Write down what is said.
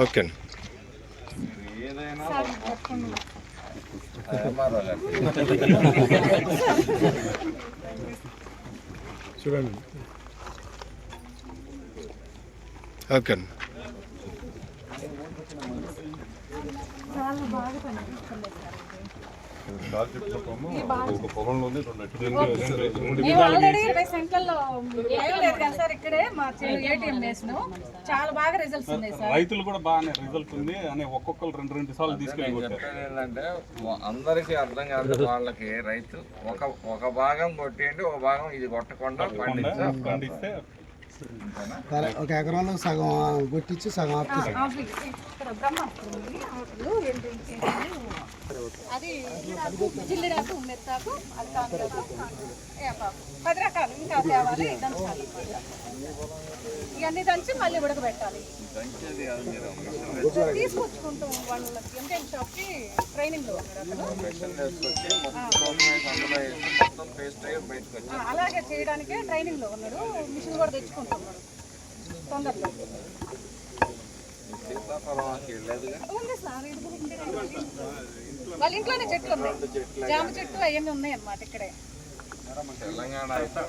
Okay చూడండి. Okay చాలా బాగా రిజల్ట్స్ ఉన్నాయి సార్. రైతులు కూడా బాగానే రిజల్ట్ ఉంది అని ఒక్కొక్కరు రెండు సార్లు తీసుకెళ్ళి ఏంటంటే అందరికీ అర్థం కాదు. వాళ్ళకి రైతు ఒక భాగం కొట్టేయండి, ఒక భాగం ఇది కొట్టకుండా పండిస్తే ఒక ఎకరంలో సగం కొట్టించి సగం అది జిల్లిడాకు, మెత్తాకు, అల్తాకు, 10 రకాలు ఇంకా తేవాలి. దంచాలి, ఇవన్నీ దంచి మళ్ళీ ఉడకబెట్టాలి. తీసుకొచ్చుకుంటాం వాళ్ళకి ఎంటెన్ షాప్కి ట్రైనింగ్లో అలాగే చేయడానికే ట్రైనింగ్లో ఉన్నాడు. మిషన్ కూడా తెచ్చుకుంటున్నాడు తొందరలో. ఉంది సార్, వాళ్ళ ఇంట్లోనే చెట్లు ఉన్నాయి, జామ చెట్లు అవన్నీ ఉన్నాయి అన్నమాట ఇక్కడే. తెలంగాణ అయితే